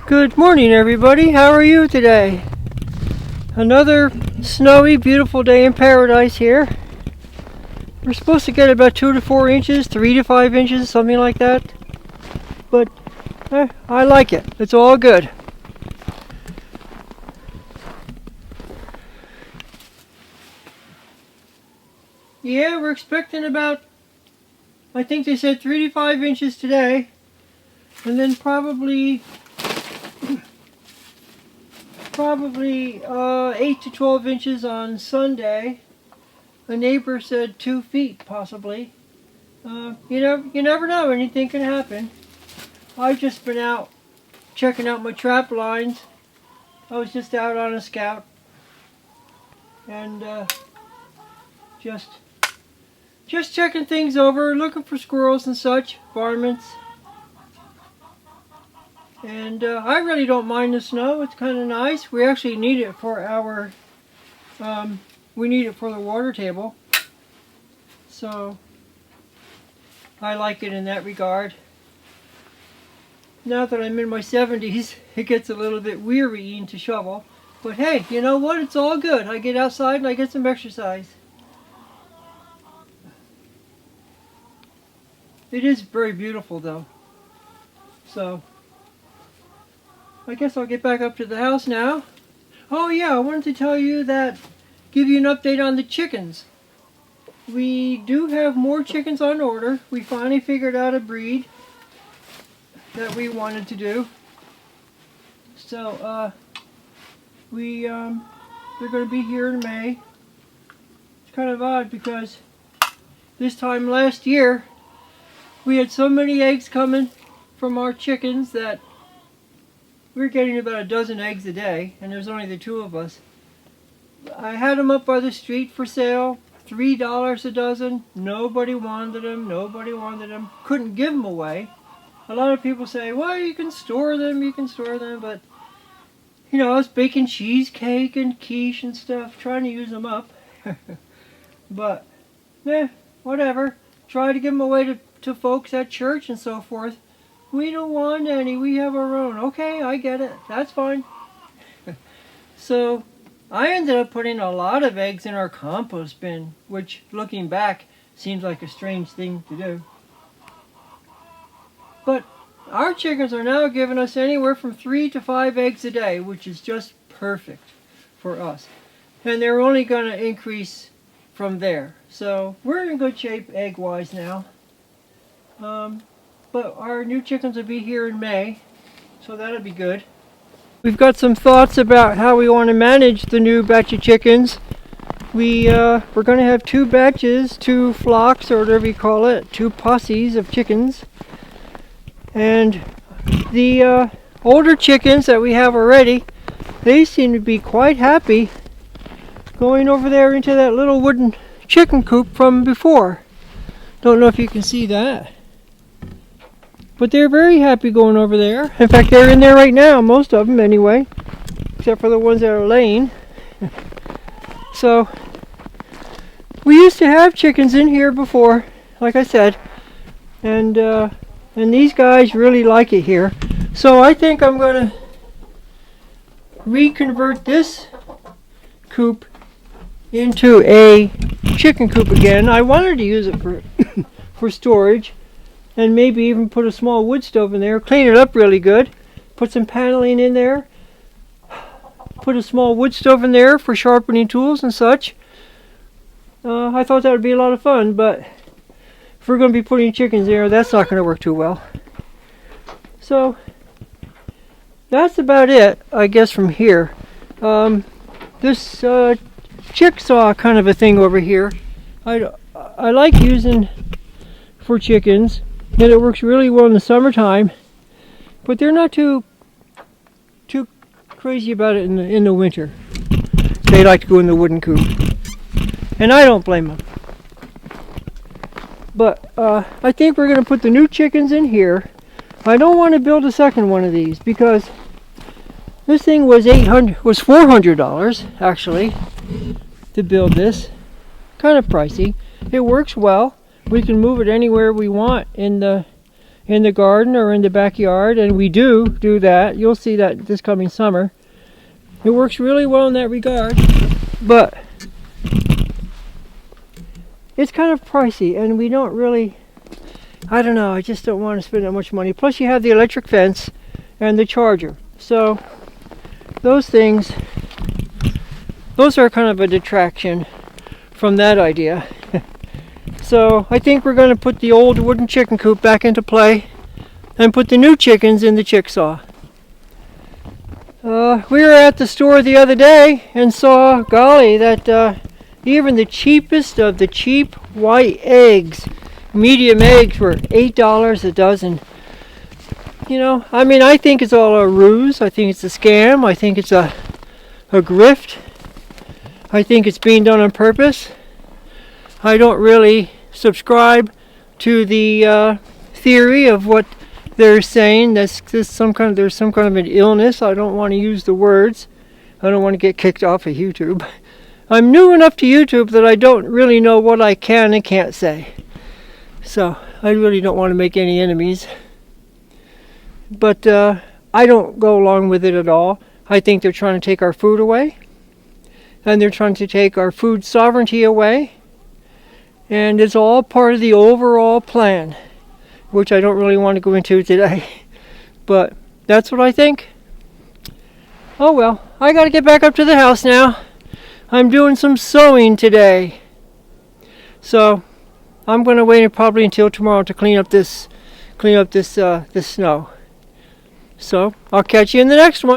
Good morning, everybody. How are you today? Another snowy, beautiful day in paradise here. We're supposed to get about 2 to 4 inches, 3 to 5 inches, something like that. But I like it. It's all good. Yeah, we're expecting about, I think they said 3 to 5 inches today. And then probably 8 to 12 inches on Sunday. A neighbor said 2 feet possibly. You never know, anything can happen. I've just been out checking out my trap lines. I was just out on a scout and just checking things over, looking for squirrels and such, varmints. And I really don't mind the snow. It's kind of nice. We actually need it for our, we need it for the water table. So I like it in that regard. Now that I'm in my 70s, it gets a little bit wearying to shovel. But hey, you know what? It's all good. I get outside and I get some exercise. It is very beautiful though. So I guess I'll get back up to the house now. Oh yeah, I wanted to tell you that, give you an update on the chickens. We do have more chickens on order. We finally figured out a breed that we wanted to do. So they're going to be here in May. It's kind of odd because this time last year we had so many eggs coming from our chickens that we're getting about a dozen eggs a day, and there's only the 2 of us. I had them up by the street for sale, $3 a dozen. Nobody wanted them. Couldn't give them away. A lot of people say, well, you can store them, but you know, I was baking cheesecake and quiche and stuff, trying to use them up. But, whatever. Try to give them away to folks at church and so forth. We don't want any, we have our own. Okay, I get it, that's fine. So I ended up putting a lot of eggs in our compost bin, which looking back seems like a strange thing to do. But our chickens are now giving us anywhere from 3 to 5 eggs a day, which is just perfect for us. And they're only going to increase from there. So we're in good shape egg-wise now. But our new chickens will be here in May, so that'll be good. We've got some thoughts about how we want to manage the new batch of chickens. We're going to have 2 batches, 2 flocks, or whatever you call it, 2 posses of chickens. And the older chickens that we have already, they seem to be quite happy going over there into that little wooden chicken coop from before. Don't know if you can see that. But they're very happy going over there. In fact, they're in there right now, most of them anyway, except for the ones that are laying. So, we used to have chickens in here before, like I said, and these guys really like it here. So I think I'm going to reconvert this coop into a chicken coop again. I wanted to use it for storage. And maybe even put a small wood stove in there, clean it up really good, put some paneling in there, put a small wood stove in there for sharpening tools and such. I thought that would be a lot of fun, but if we're going to be putting chickens there, that's not going to work too well. So that's about it, I guess, from here. This chicksaw kind of a thing over here, I like using for chickens. And it works really well in the summertime, but they're not too crazy about it in the winter. They like to go in the wooden coop, and I don't blame them. But I think we're going to put the new chickens in here. I don't want to build a second one of these because this thing was $400 actually to build this. Kind of pricey. It works well. We can move it anywhere we want in the in the garden or in the backyard, and we do that. You'll see that this coming summer. It works really well in that regard, but it's kind of pricey, and we don't really, I don't know, I just don't want to spend that much money. Plus you have the electric fence and the charger. So those things, those are kind of a detraction from that idea. So I think we're going to put the old wooden chicken coop back into play and put the new chickens in the chicksaw. We were at the store the other day and saw, golly, that even the cheapest of the cheap white eggs, medium eggs, were $8 a dozen. You know, I mean, I think it's all a ruse. I think it's a scam. I think it's a grift. I think it's being done on purpose. I don't really subscribe to the theory of what they're saying. There's some kind of an illness. I don't want to use the words. I don't want to get kicked off of YouTube. I'm new enough to YouTube that I don't really know what I can and can't say. So I really don't want to make any enemies. But I don't go along with it at all. I think they're trying to take our food away. And they're trying to take our food sovereignty away. And it's all part of the overall plan, which I don't really want to go into today. But that's what I think. Oh well, I got to get back up to the house now. I'm doing some sewing today. So I'm going to wait probably until tomorrow to clean up this snow. So I'll catch you in the next one.